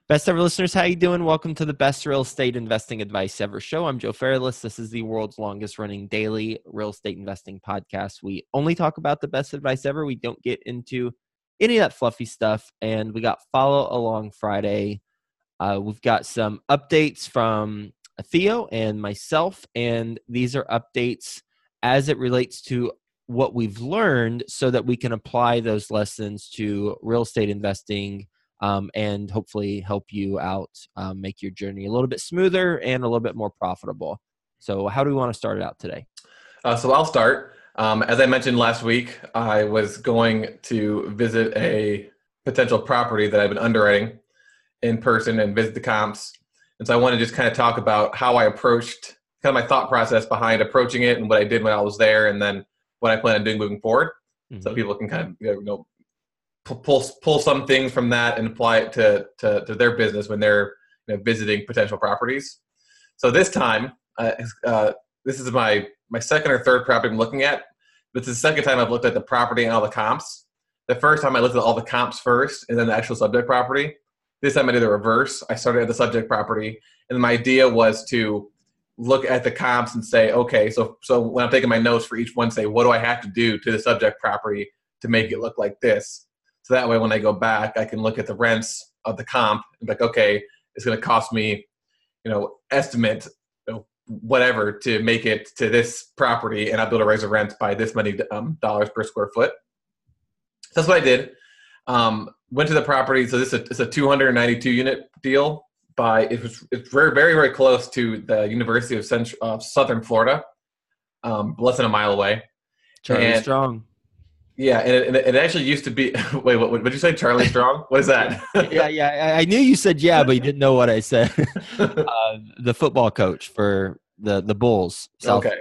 Best ever listeners, how you doing? Welcome to the Best Real Estate Investing Advice Ever show. I'm Joe Fairless. This is the world's longest running daily real estate investing podcast. We only talk about the best advice ever. We don't get into any of that fluffy stuff. And we got Follow Along Friday. We've got some updates from Theo and myself, and these are updates as it relates to what we've learned so that we can apply those lessons to real estate investing and hopefully help you out, make your journey a little bit smoother and a little bit more profitable. So how do we want to start it out today? So I'll start. As I mentioned last week, I was going to visit a potential property that I've been underwriting in person and visit the comps. And so I want to just kind of talk about how I approached, kind of my thought process behind approaching it and what I did when I was there, and then what I plan on doing moving forward. Mm-hmm. So people can kind of, pull some things from that and apply it to their business when they're visiting potential properties. So this time, this is my second or third property I'm looking at. This is the second time I've looked at the property and all the comps. The first time I looked at all the comps first and then the actual subject property. This time I did the reverse. I started at the subject property, and my idea was to look at the comps and say, okay, so when I'm taking my notes for each one, say, what do I have to do to the subject property to make it look like this? So that way, when I go back, I can look at the rents of the comp and be like, okay, it's going to cost me, estimate whatever to make it to this property, and I'll be able to raise the rent by this many dollars per square foot. So that's what I did. Went to the property. So it's a 292 unit deal. It's very, very, very close to the University of Southern Florida, less than a mile away. Charlie Strong. Yeah, and it actually used to be. Wait, what did you say, Charlie Strong? What is that? yeah. I knew you said yeah, but you didn't know what I said. The football coach for the Bulls. Okay.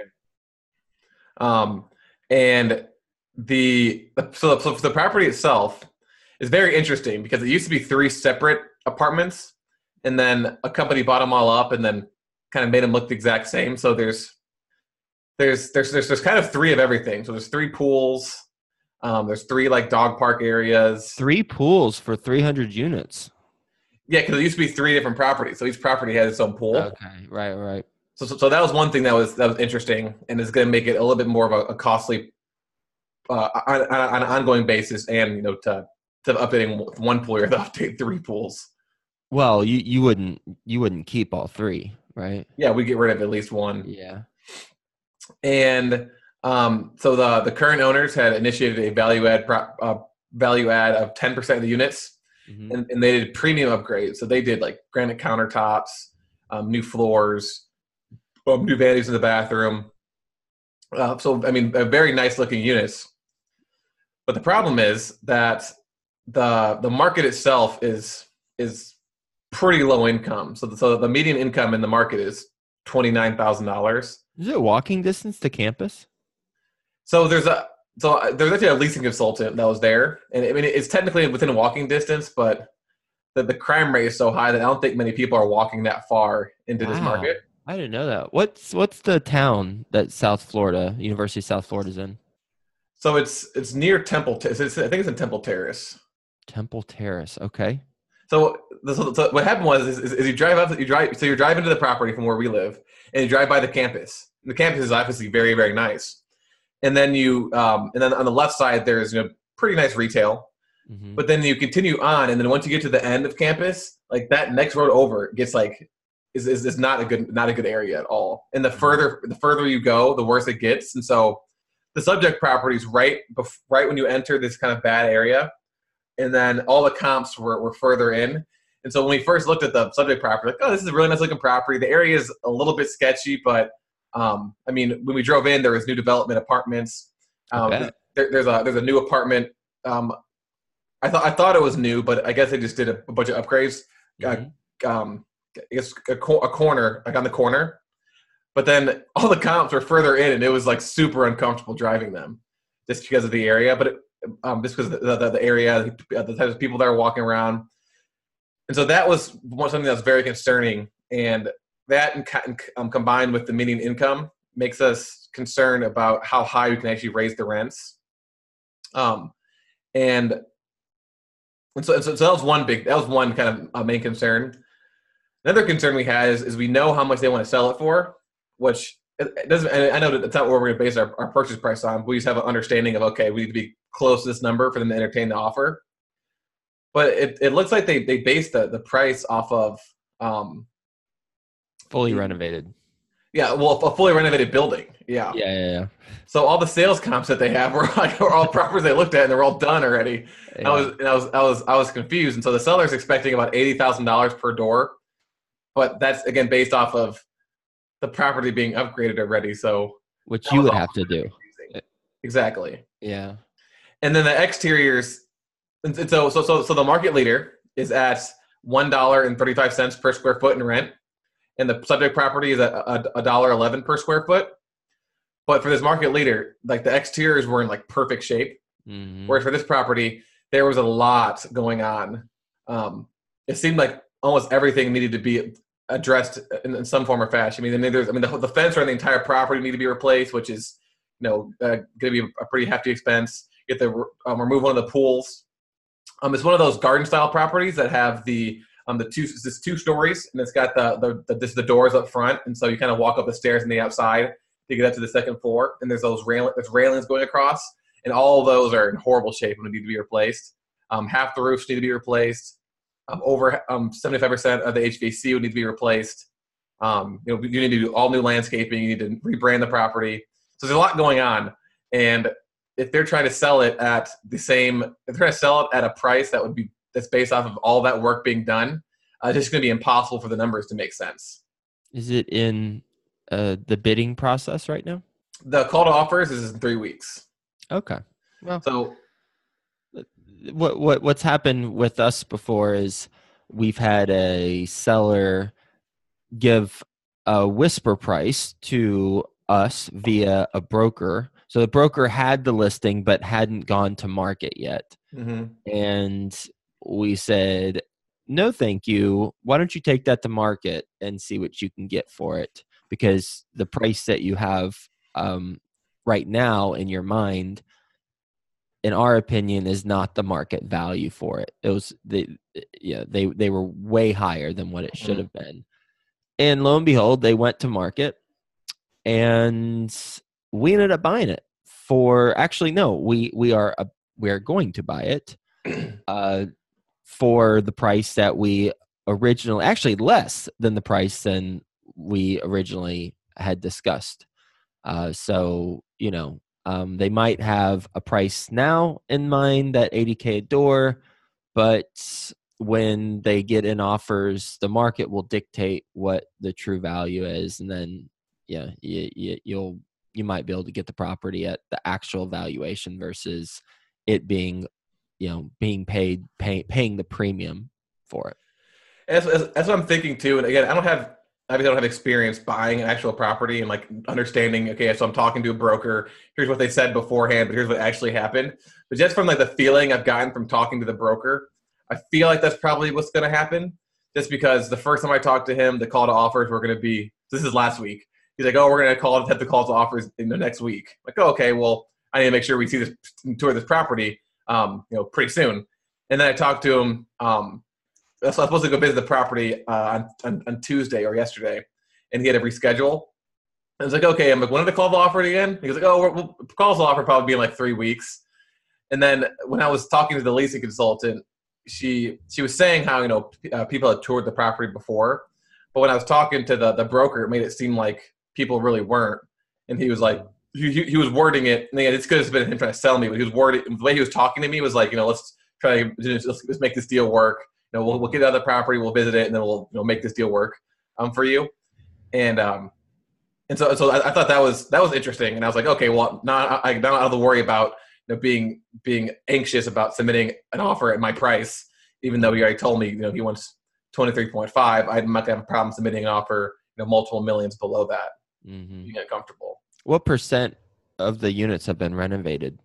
And so the property itself is very interesting because it used to be 3 separate apartments, and then a company bought them all up and then kind of made them look the exact same. So there's kind of 3 of everything. So there's 3 pools. There's 3 like dog park areas. 3 pools for 300 units. Yeah, because it used to be 3 different properties. So each property had its own pool. Okay, right. So that was one thing that was interesting, and it's going to make it a little bit more of a costly on an ongoing basis, and to updating 1 pool, you have to update 3 pools. Well, you wouldn't keep all 3, right? Yeah, we get rid of at least 1. Yeah, and so the current owners had initiated a value add of 10% of the units, mm-hmm. and they did premium upgrades. So they did like granite countertops, new floors, new vanities in the bathroom. Very nice looking units. But the problem is that the market itself is pretty low income. So the median income in the market is $29,000. Is it walking distance to campus? So there's actually a leasing consultant that was there, and it's technically within walking distance, but the crime rate is so high that I don't think many people are walking that far into this market. I didn't know that. What's the town that University of South Florida is in? So it's near Temple. I think it's in Temple Terrace. Temple Terrace. Okay. So what happened is you drive up. So you're driving to the property from where we live, and you drive by the campus. The campus is obviously very, very nice. And then and then on the left side, there's pretty nice retail. Mm-hmm. But then you continue on, and then once you get to the end of campus, like that next road over gets like is not a good area at all. And the further you go, the worse it gets. And so the subject property is right when you enter this kind of bad area, and then all the comps were further in. And so when we first looked at the subject property, like, oh, this is a really nice looking property. The area is a little bit sketchy, but when we drove in, there was new development apartments. There's a new apartment. I thought it was new, but I guess they just did a bunch of upgrades. Mm-hmm. I guess a corner, like on the corner. But then all the comps were further in, and it was like super uncomfortable driving them, just because of the area. But just because of the area, the types of people that are walking around, and so that was something that was very concerning. And that, combined with the median income, makes us concerned about how high we can actually raise the rents. And So that was one kind of main concern. Another concern we had is we know how much they want to sell it for, which it doesn't. And I know that it's not what we're going to base our purchase price on. But we just have an understanding of, okay, we need to be close to this number for them to entertain the offer. But it looks like they based the price off of fully renovated. Yeah, well, a fully renovated building. Yeah. Yeah. So all the sales comps that they have were all properties they looked at, and they're all done already. Yeah. I was confused, and so the seller's expecting about $80,000 per door, but that's again based off of the property being upgraded already. So which you would have to do. Exactly. Yeah. And then the exteriors, and so the market leader is at $1.35 per square foot in rent, and the subject property is at $1.11 per square foot. But for this market leader, like the exteriors were in like perfect shape. Mm-hmm. Whereas for this property, there was a lot going on. It seemed like almost everything needed to be addressed in some form or fashion. The fence around the entire property needed to be replaced, which is, going to be a pretty hefty expense. You have to remove one of the pools. It's one of those garden style properties that have the two stories, and it's got the doors up front, and so you kind of walk up the stairs on the outside to get up to the second floor, and there's railings going across, and all of those are in horrible shape and need to be replaced. Half the roofs need to be replaced. Over 75% of the HVAC would need to be replaced. You need to do all new landscaping. You need to rebrand the property. So there's a lot going on, and if they're trying to sell it at a price that's based off of all that work being done, it's just going to be impossible for the numbers to make sense. Is it in the bidding process right now? The call to offers is in 3 weeks. Okay. Well, so what's happened with us before is we've had a seller give a whisper price to us via a broker. So the broker had the listing but hadn't gone to market yet. Mm-hmm. And we said, no, thank you. Why don't you take that to market and see what you can get for it? Because the price that you have right now in your mind, in our opinion, is not the market value for it. It was they were way higher than what it should have been. And lo and behold, they went to market, and we ended up buying it for. Actually, no, we are going to buy it for the price that we originally, actually less than the price than we originally had discussed. So they might have a price now in mind, that $80K a door, but when they get in offers, the market will dictate what the true value is, and then you might be able to get the property at the actual valuation versus it being being paying the premium for it. That's what I'm thinking too. And again, I don't have experience buying an actual property and like understanding, okay, so I'm talking to a broker, here's what they said beforehand, but here's what actually happened. But just from like the feeling I've gotten from talking to the broker, I feel like that's probably what's going to happen. Just because the first time I talked to him, the call to offers were going to be, this is last week. He's like, oh, we're going to have the call to offers in the next week. I'm like, oh, okay, well, I need to make sure we see this tour this property, pretty soon. And then I talked to him. So I was supposed to go visit the property on Tuesday or yesterday, and he had to reschedule. I was like, okay. I'm like, when did the call to offer it again? He was like, oh, calls to offer probably be in like 3 weeks. And then when I was talking to the leasing consultant, she was saying how people had toured the property before, but when I was talking to the broker, it made it seem like people really weren't. And he was like, he was wording it. And it's good. It's been him trying to sell me, but he was wording the way he was talking to me was like, let's make this deal work. We'll get another property, we'll visit it, and then we'll make this deal work for you. And so I thought that was interesting. And I was like, okay, well, now I don't have to worry about being anxious about submitting an offer at my price, even though he already told me he wants 23.5. I'm not gonna have a problem submitting an offer multiple millions below that. Mm-hmm. You get comfortable. What percent of the units have been renovated?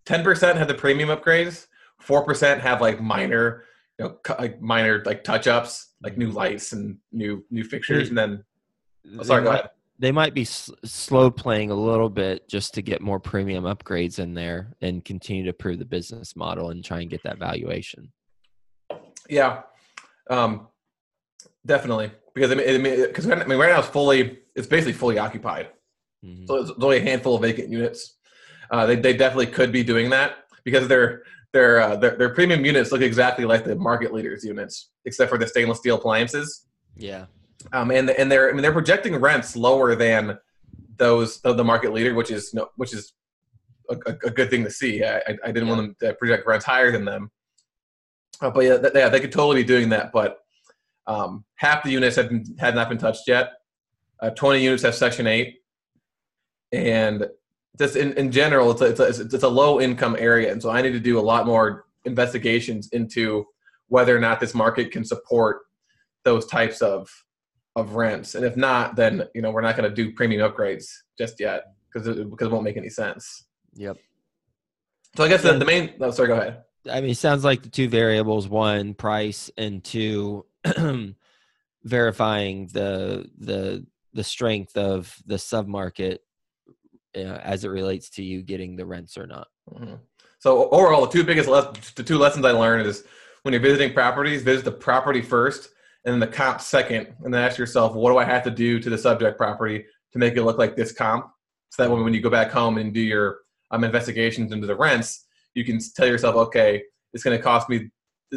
10% have the premium upgrades. 4% have like minor touch-ups, like new lights and new fixtures. And then, go ahead. They might be slow playing a little bit just to get more premium upgrades in there and continue to prove the business model and try and get that valuation. Yeah, um, definitely. Because right now it's basically fully occupied. Mm-hmm. So there's only a handful of vacant units. They definitely could be doing that because their premium units look exactly like the market leaders units, except for the stainless steel appliances. Yeah. And they're projecting rents lower than those of the market leader, which is a good thing to see. I didn't Yeah. want them to project rents higher than them, but yeah, they could totally be doing that. But half the units had not been touched yet. 20 units have Section 8, and just in general, it's a low income area, and so I need to do a lot more investigations into whether or not this market can support those types of rents, and if not, then we're not going to do premium upgrades just yet because it won't make any sense. Yep. So I guess Yeah. the main. Oh, sorry, go ahead. I mean, it sounds like the two variables: one, price, and two, verifying the strength of the submarket as it relates to you getting the rents or not. Mm-hmm. So overall, the two lessons I learned is when you're visiting properties, visit the property first and then the comp second, and then ask yourself, what do I have to do to the subject property to make it look like this comp? So that when you go back home and do your investigations into the rents, you can tell yourself, okay, it's going to cost me.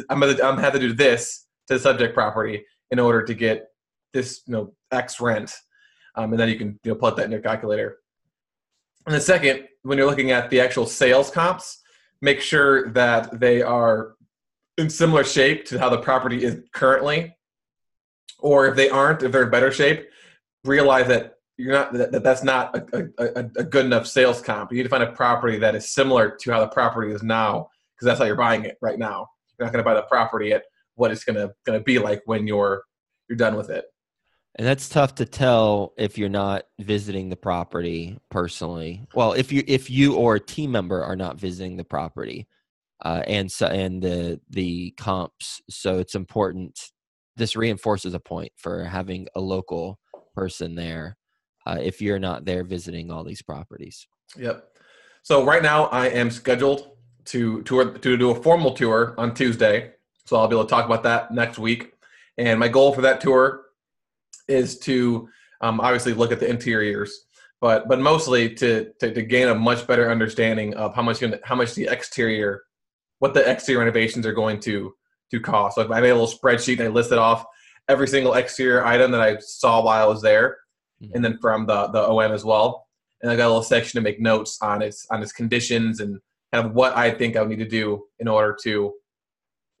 I'm going to have to do this to the subject property in order to get this X rent, and then you can plug that in your calculator. And then second, when you're looking at the actual sales comps, make sure that they are in similar shape to how the property is currently, or if they aren't, if they're in better shape, realize that that's not a good enough sales comp. You need to find a property that is similar to how the property is now, because that's how you're buying it right now. You're not going to buy the property at what it's going to be like when you're done with it. And that's tough to tell if you're not visiting the property personally. Well, if you or a team member are not visiting the property, and the comps, so it's important. This reinforces a point for having a local person there if you're not there visiting all these properties. Yep. So right now I am scheduled to do a formal tour on Tuesday. So I'll be able to talk about that next week. And my goal for that tour is to obviously look at the interiors, but mostly to gain a much better understanding of how much the exterior, what the exterior renovations are going to cost. So I made a little spreadsheet and I listed off every single exterior item that I saw while I was there, Mm-hmm. and then from the OM as well. And I got a little section to make notes on its conditions and kind of what I think I would need to do in order to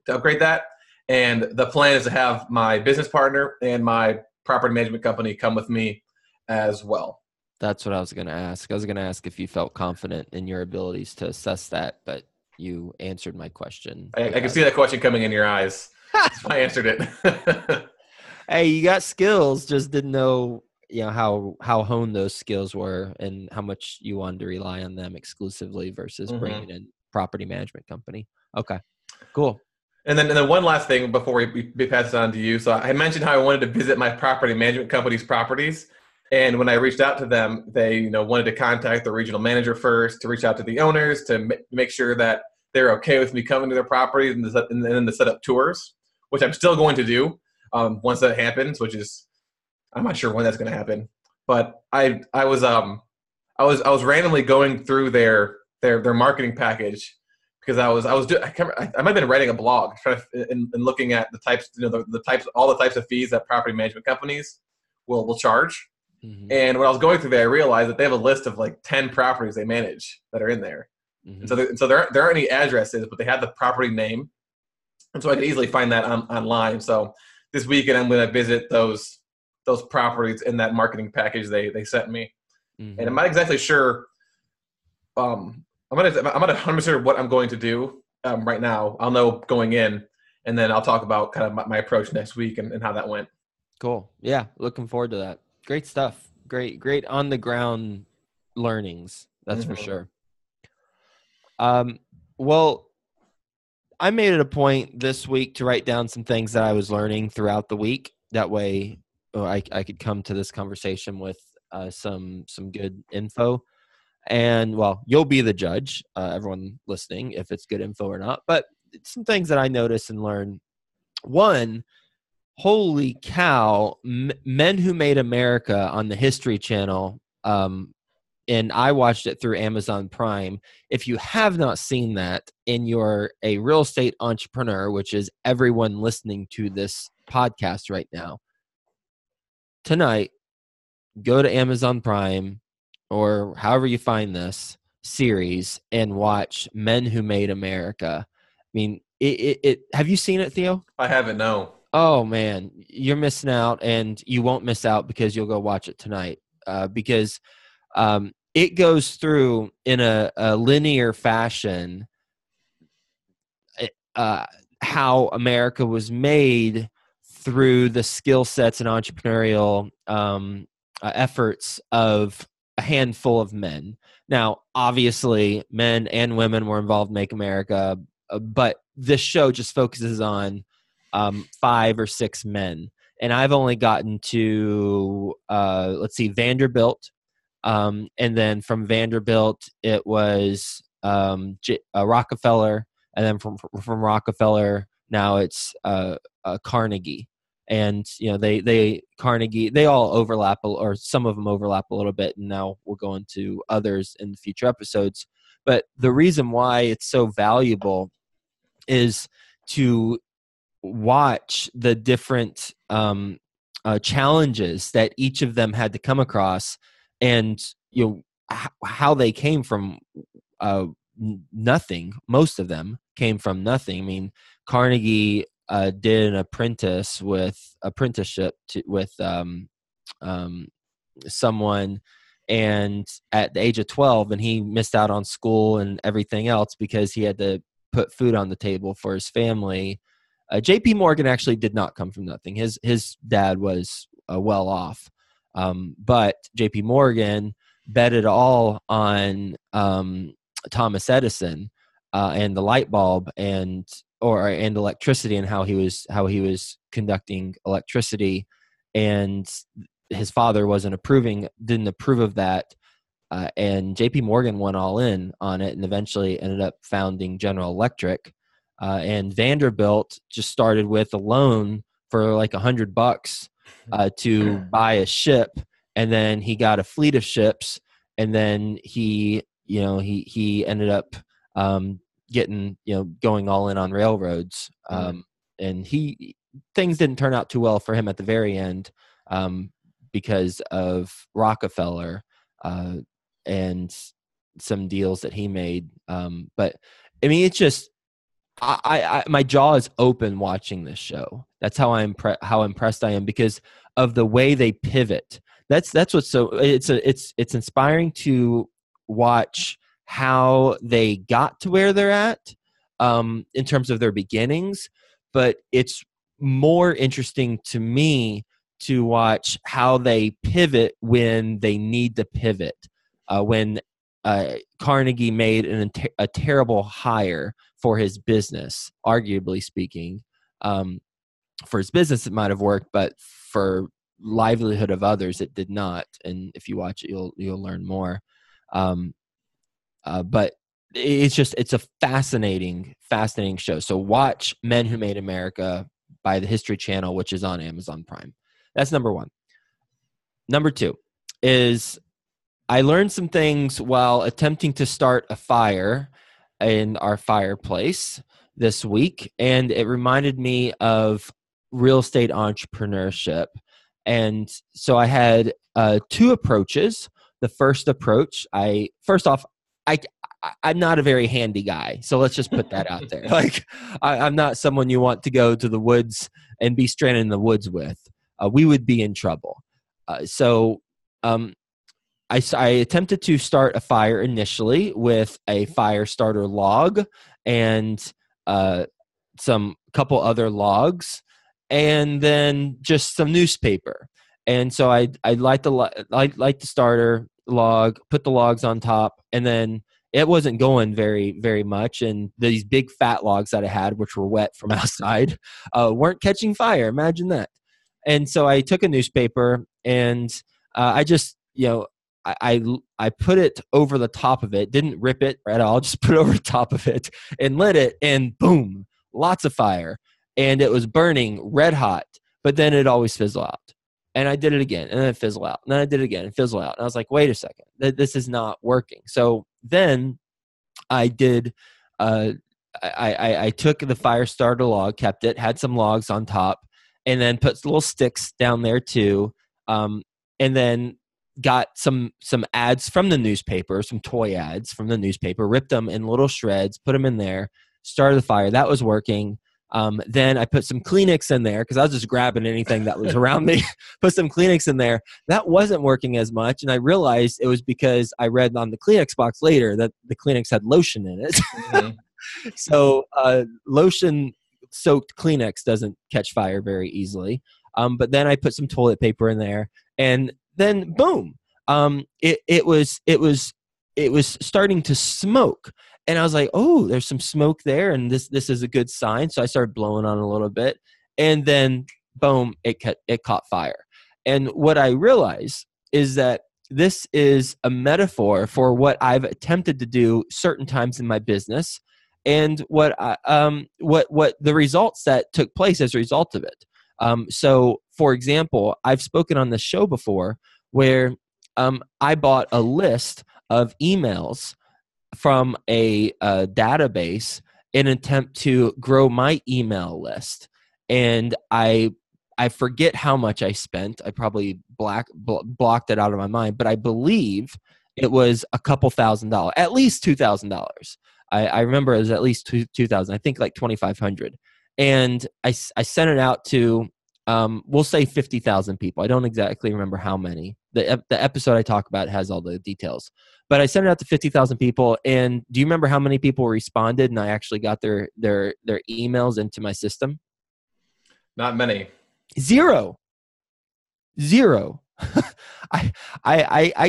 upgrade that. And the plan is to have my business partner and my property management company come with me as well. That's what I was going to ask. I was going to ask if you felt confident in your abilities to assess that, but you answered my question. I can see that question coming in your eyes. So I answered it. Hey, you got skills, just didn't know how honed those skills were and how much you wanted to rely on them exclusively versus bringing in property management company. Okay, cool. And then one last thing before we pass it on to you. So I mentioned how I wanted to visit my property management company's properties. And when I reached out to them, they wanted to contact the regional manager first, to reach out to the owners, to make sure that they're okay with me coming to their properties, and then to set up tours, which I'm still going to do once that happens, which is, I'm not sure when that's going to happen. But I was randomly going through their marketing package, because I might have been writing a blog and looking at the types, all the types of fees that property management companies will charge. Mm-hmm. And when I was going through there, I realized that they have a list of like 10 properties they manage that are in there. Mm-hmm. And so there aren't any addresses, but they have the property name. And so I could easily find that online. So this weekend I'm going to visit those properties in that marketing package they sent me. Mm-hmm. And I'm not exactly sure. I'm not 100% sure what I'm going to do right now. I'll know going in, and then I'll talk about kind of my approach next week and how that went. Cool. Yeah, looking forward to that. Great stuff. Great on the ground learnings. That's for sure. Well, I made it a point this week to write down some things that I was learning throughout the week. That way, I could come to this conversation with some good info. And well, you'll be the judge, everyone listening, if it's good info or not. But some things that I noticed and learned One, holy cow, Men Who Made America on the History Channel. And I watched it through Amazon Prime. If you have not seen that and you're a real estate entrepreneur, which is everyone listening to this podcast right now, tonight, go to Amazon Prime or however you find this series and watch Men Who Made America. I mean, have you seen it, Theo? I haven't, no. Oh, man, you're missing out, and you won't miss out because you'll go watch it tonight. Because it goes through in a linear fashion how America was made through the skill sets and entrepreneurial efforts of a handful of men. Now, obviously, men and women were involved in Make America, but this show just focuses on 5 or 6 men. And I've only gotten to, Vanderbilt. And then from Vanderbilt, it was Rockefeller. And then from Rockefeller, now it's Carnegie. And, Carnegie, they all overlap, or some of them overlap a little bit. And now we'll go into others in the future episodes. But the reason why it's so valuable is to watch the different challenges that each of them had to come across, and how they came from nothing. Most of them came from nothing. I mean, Carnegie did an apprenticeship with someone, and at the age of 12, and he missed out on school and everything else because he had to put food on the table for his family. J.P. Morgan actually did not come from nothing. His dad was well off, but J.P. Morgan bet it all on Thomas Edison and the light bulb and electricity, and how he was conducting electricity, and his father didn't approve of that, and J.P. Morgan went all in on it and eventually ended up founding General Electric. And Vanderbilt just started with a loan for like $100 to buy a ship, and then he got a fleet of ships, and then he ended up getting going all in on railroads. And things didn't turn out too well for him at the very end because of Rockefeller and some deals that he made. But I mean, it's just. My jaw is open watching this show. That's how how impressed I am because of the way they pivot. That's what's so it's inspiring to watch how they got to where they're at in terms of their beginnings, but it's more interesting to me to watch how they pivot when they need to pivot. When Carnegie made a terrible hire for his business, arguably speaking. For his business, it might have worked, but for livelihood of others, it did not. And if you watch it, you'll learn more. But it's a fascinating show. So watch Men Who Made America by the History Channel, which is on Amazon Prime. That's number 1. Number 2 is I learned some things while attempting to start a fire in our fireplace this week, and it reminded me of real estate entrepreneurship. And so I had 2 approaches. The first approach, I'm not a very handy guy, so let's just put that out there. Like, I'm not someone you want to go to the woods and be stranded in the woods with. We would be in trouble. I attempted to start a fire initially with a fire starter log and some couple other logs, and then just some newspaper. And so I light the starter log, put the logs on top, and then it wasn't going very, very much. And these big fat logs that I had, which were wet from outside, weren't catching fire. Imagine that. And so I took a newspaper and I just, I put it over the top of it, didn't rip it at all, just put it over the top of it and lit it, and boom, lots of fire. and it was burning red hot, but then it always fizzle out. And I did it again, and then it fizzle out. And then I did it again, and fizzle out. And I was like, wait a second, this is not working. So then I did, I took the fire starter log, kept it, had some logs on top, and then put little sticks down there too. And then got some ads from the newspaper, some toy ads from the newspaper, ripped them in little shreds, put them in there, started the fire. That was working. Then I put some Kleenex in there because I was just grabbing anything that was around me, put some Kleenex in there. That wasn't working as much. And I realized it was because I read on the Kleenex box later that the Kleenex had lotion in it. Mm-hmm. So lotion soaked Kleenex doesn't catch fire very easily. But then I put some toilet paper in there, and then boom, it was starting to smoke. And I was like, oh, there's some smoke there, and this is a good sign. So I started blowing on it a little bit, and then boom, it caught fire. And what I realized is that this is a metaphor for what I've attempted to do certain times in my business, and what the results that took place as a result of it. So, for example, I've spoken on this show before where I bought a list of emails from a database in an attempt to grow my email list. And I forget how much I spent. I probably blocked it out of my mind, but I believe it was a couple $1,000s, at least $2,000. I remember it was at least $2,000. I think like $2,500. And I sent it out to, we'll say 50,000 people. I don't exactly remember how many. The episode I talk about has all the details. But I sent it out to 50,000 people. And do you remember how many people responded and I actually got their emails into my system? Not many. Zero. I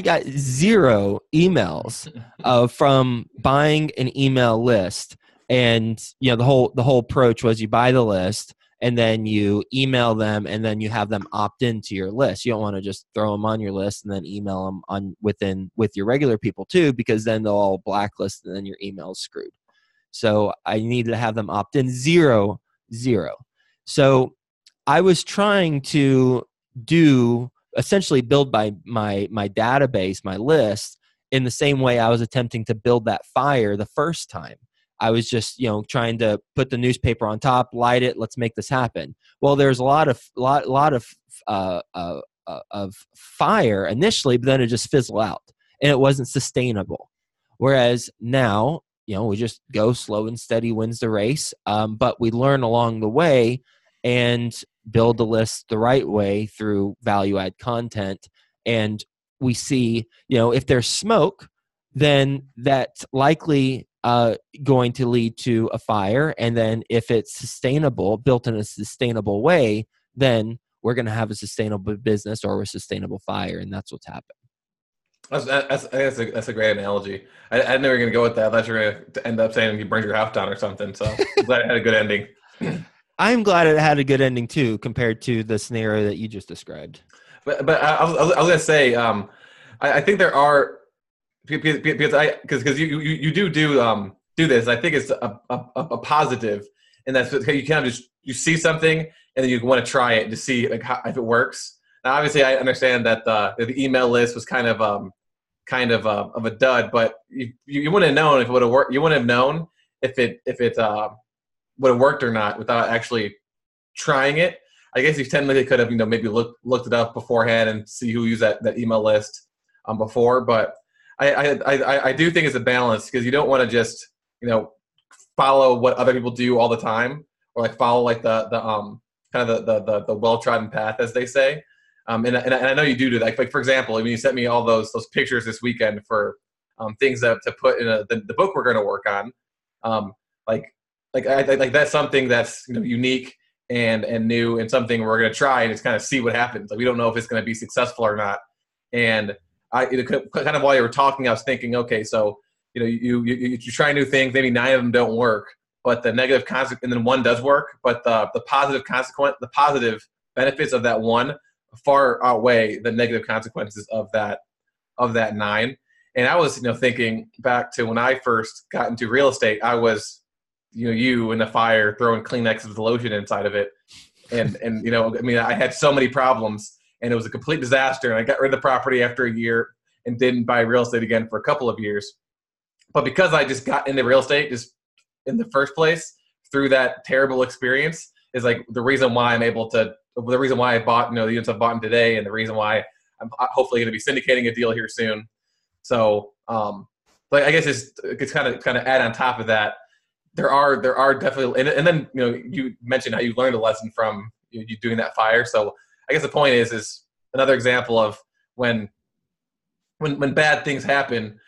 got zero emails from buying an email list. And you know, the whole approach was you buy the list and then you email them and then you have them opt into your list. You don't want to just throw them on your list and then email them with your regular people too, because then they'll all blacklist and then your email is screwed. So I needed to have them opt in. Zero. So I was trying to essentially build my database, my list, in the same way I was attempting to build that fire the first time. I was just, trying to put the newspaper on top, light it. Let's make this happen. Well, there's a lot of fire initially, but then it just fizzled out, and it wasn't sustainable. Whereas now, we just go slow and steady wins the race. But we learn along the way and build the list the right way through value add content. And we see, if there's smoke, then that's likely going to lead to a fire. And then if it's sustainable, built in a sustainable way, then we're going to have a sustainable business or a sustainable fire. And that's what's happened. That's a great analogy. I didn't know you were going to go with that. I thought you were going to end up saying you burned your house down or something. So I'm glad it had a good ending. I'm glad it had a good ending too, compared to the scenario that you just described. But I was going to say, I think there are, because you do this. I think it's a positive, and that's you kind of just you see something and then you want to try it to see like if it works. Now, obviously, I understand that the email list was kind of a dud, but you wouldn't have known if it would have worked. You wouldn't have known if it would have worked or not without actually trying it. I guess you technically could have maybe looked it up beforehand and see who used that email list before, but I do think it's a balance, because you don't want to just follow what other people do all the time, or like follow like the kind of the well-trodden path, as they say. And I know you do that. Like for example, you sent me all those pictures this weekend for things to put in the book we're going to work on. Like that's something that's unique and new, and something we're going to try and just kind of see what happens. Like we don't know if it's going to be successful or not. And kind of while you were talking, I was thinking, okay, so you try new things, maybe 9 of them don't work, but the negative consequence, and then 1 does work, but the positive benefits of that 1 far outweigh the negative consequences of that 9. And I was thinking back to when I first got into real estate. I was you in the fire throwing Kleenex with lotion inside of it. And I had so many problems, and it was a complete disaster. And I got rid of the property after a year and didn't buy real estate again for a couple of years. But because I just got into real estate just in the first place through that terrible experience is like the reason why I bought, the units I've bought today, and the reason why I'm hopefully going to be syndicating a deal here soon. So, but I guess it's kind of add on top of that. There are definitely, and then you mentioned how you learned a lesson from you doing that fire. So I guess the point is another example of when bad things happen,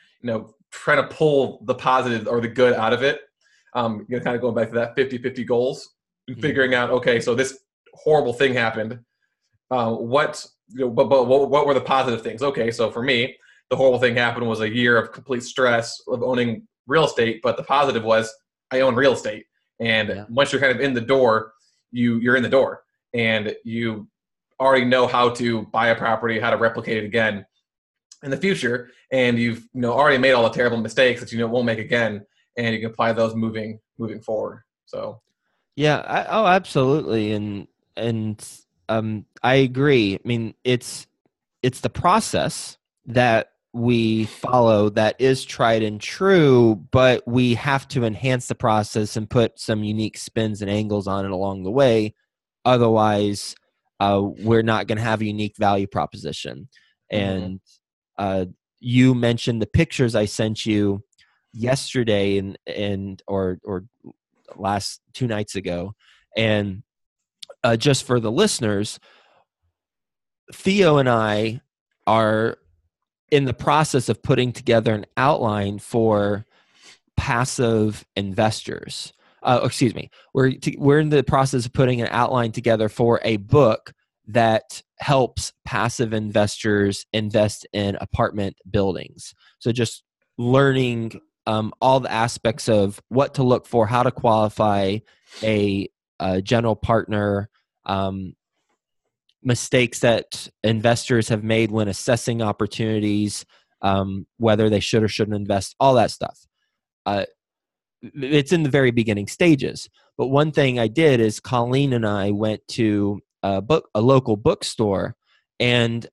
trying to pull the positive or the good out of it. Kind of going back to that 50-50 goals and figuring out, okay, so this horrible thing happened. What were the positive things? Okay, so for me, the horrible thing happened was a year of complete stress of owning real estate, but the positive was I own real estate. And once you're kind of in the door, you're in the door, and you already know how to buy a property, how to replicate it again in the future, and you've already made all the terrible mistakes that won't make again, and you can apply those moving forward. So absolutely, and I agree. I mean, it's the process that we follow that is tried and true, but we have to enhance the process and put some unique spins and angles on it along the way. Otherwise, we're not going to have a unique value proposition. And you mentioned the pictures I sent you yesterday or last 2 nights ago. And just for the listeners, Theo and I are in the process of putting together an outline for passive investors. We're in the process of putting an outline together for a book that helps passive investors invest in apartment buildings. So just learning all the aspects of what to look for, how to qualify a general partner, mistakes that investors have made when assessing opportunities, whether they should or shouldn't invest, all that stuff. It's in the very beginning stages. But one thing I did is Colleen and I went to a local bookstore, and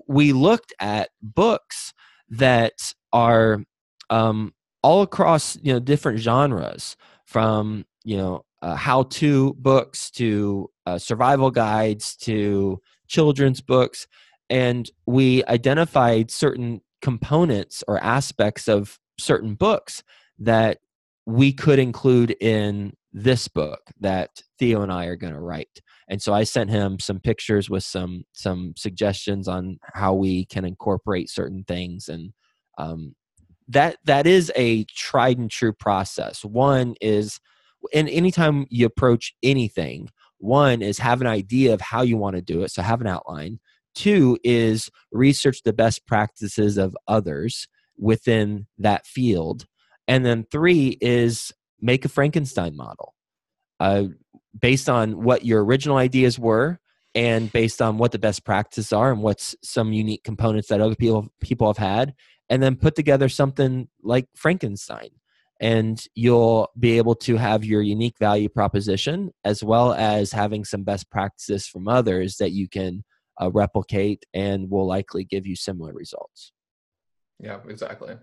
we looked at books that are all across different genres, from how-to books to survival guides to children's books, and we identified certain components or aspects of certain books that we could include in this book that Theo and I are going to write. And so I sent him some pictures with some suggestions on how we can incorporate certain things, and that is a tried and true process. One is, and anytime you approach anything, one is have an idea of how you want to do it, so have an outline. Two is research the best practices of others within that field. And then three is make a Frankenstein model based on what your original ideas were and based on what the best practices are and what's some unique components that other people have had, and then put together something like Frankenstein. And you'll be able to have your unique value proposition as well as having some best practices from others that you can replicate and will likely give you similar results. Yeah, exactly.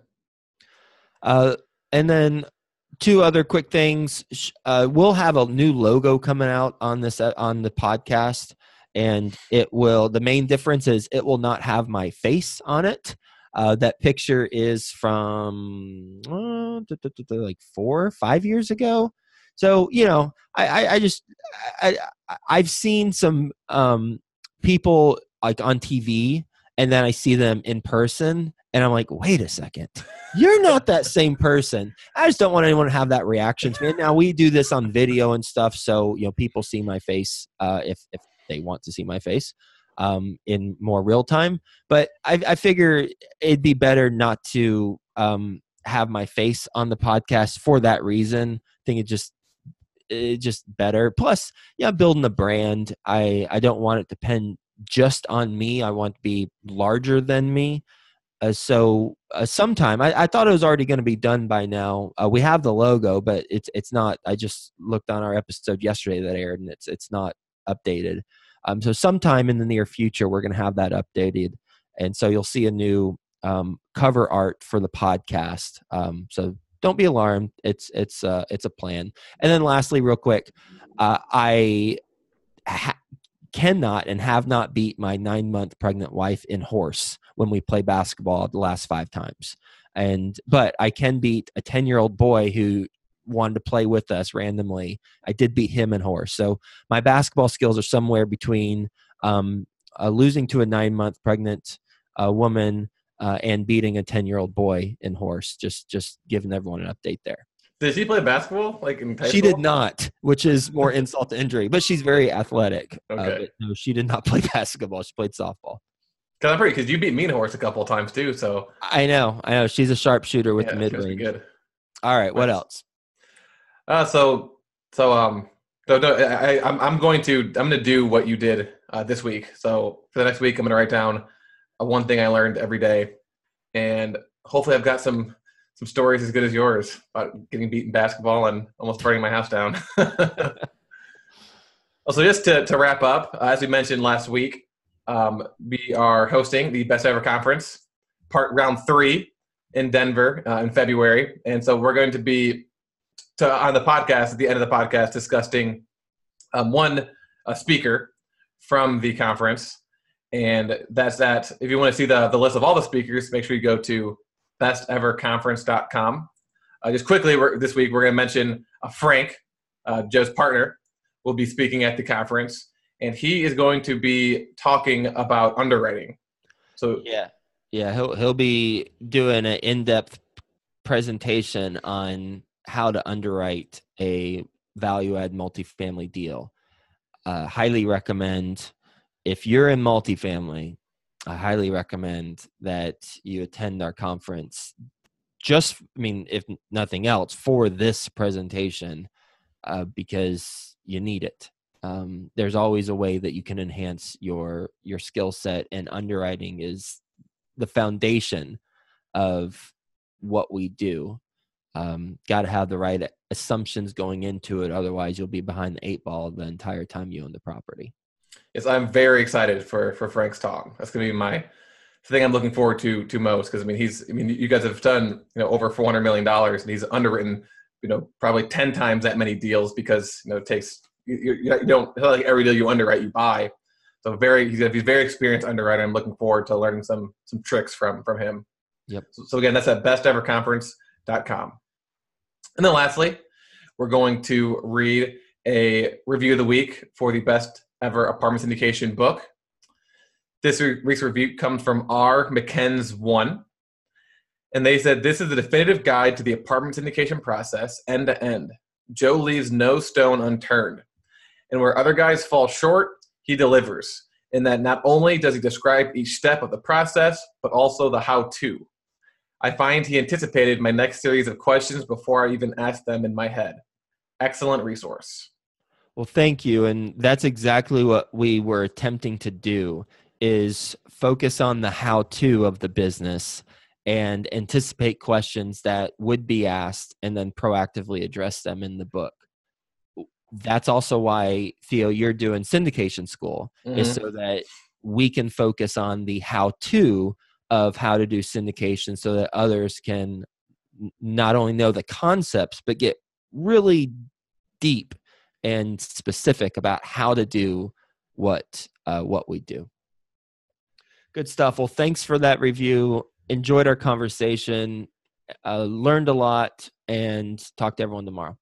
And then two other quick things. We'll have a new logo coming out on the podcast, and the main difference is it will not have my face on it. That picture is from like 4 or 5 years ago. So, I've seen some people like on TV, and then I see them in person, and I'm like, wait a second, you're not that same person. I just don't want anyone to have that reaction to me. And now we do this on video and stuff, so people see my face if they want to see my face in more real time. But I figure it'd be better not to have my face on the podcast for that reason. I think it's just better. Plus, building a brand. I don't want it to depend just on me. I want to be larger than me. Sometime I thought it was already going to be done by now. We have the logo, but it's not. I just looked on our episode yesterday that aired, and it's not updated. So sometime in the near future, we're going to have that updated, and so you'll see a new cover art for the podcast. So don't be alarmed. It's a plan. And then lastly, real quick, I cannot and have not beat my 9-month pregnant wife in horse when we play basketball the last 5 times. But I can beat a 10-year-old boy who wanted to play with us randomly. I did beat him in horse. So my basketball skills are somewhere between losing to a 9-month pregnant woman and beating a 10-year-old boy in horse. Just giving everyone an update there. Did she play basketball like in high school? She did not, which is more insult to injury. But she's very athletic. Okay. But no, she did not play basketball. She played softball. Because you beat me in horse a couple of times too. So I know. She's a sharpshooter with the mid range. Good. All right. Nice. What else? I'm going to do what you did this week. So for the next week, I'm going to write down one thing I learned every day, and hopefully I've got some stories as good as yours about getting beat in basketball and almost burning my house down. So just to wrap up, as we mentioned last week, we are hosting the Best Ever Conference, round 3 in Denver in February. And so we're going to be on the podcast, at the end of the podcast, discussing one speaker from the conference. And that's that. If you want to see the list of all the speakers, make sure you go to besteverconference.com. Just quickly, this week we're going to mention Frank, Joe's partner, will be speaking at the conference, and he is going to be talking about underwriting. So yeah, he'll be doing an in-depth presentation on how to underwrite a value-add multifamily deal. Highly recommend, if you're in multifamily, I highly recommend that you attend our conference. If nothing else, for this presentation, because you need it. There's always a way that you can enhance your skill set, and underwriting is the foundation of what we do. Got to have the right assumptions going into it. Otherwise, you'll be behind the 8 ball the entire time you own the property. Yes, I'm very excited for Frank's talk. That's going to be my thing I'm looking forward to most, because you guys have done over $400 million, and he's underwritten probably 10 times that many deals, because it takes you don't, it's not like every deal you underwrite you buy. So he's very experienced underwriter. I'm looking forward to learning some tricks from him. Yep. So again, that's at besteverconference.com. And then lastly, we're going to read a review of the week for the Best Ever Apartment Syndication book. This week's review comes from R. McKenz 1. And they said, "This is the definitive guide to the apartment syndication process, end to end. Joe leaves no stone unturned. And where other guys fall short, he delivers. In that not only does he describe each step of the process, but also the how-to. I find he anticipated my next series of questions before I even asked them in my head. Excellent resource." Well, thank you. And that's exactly what we were attempting to do, is focus on the how-to of the business and anticipate questions that would be asked and then proactively address them in the book. That's also why, Theo, you're doing syndication school, is so that we can focus on the how-to of how to do syndication, so that others can not only know the concepts, but get really deep and specific about how to do what we do. Good stuff. Well, thanks for that review. Enjoyed our conversation, learned a lot, and talk to everyone tomorrow.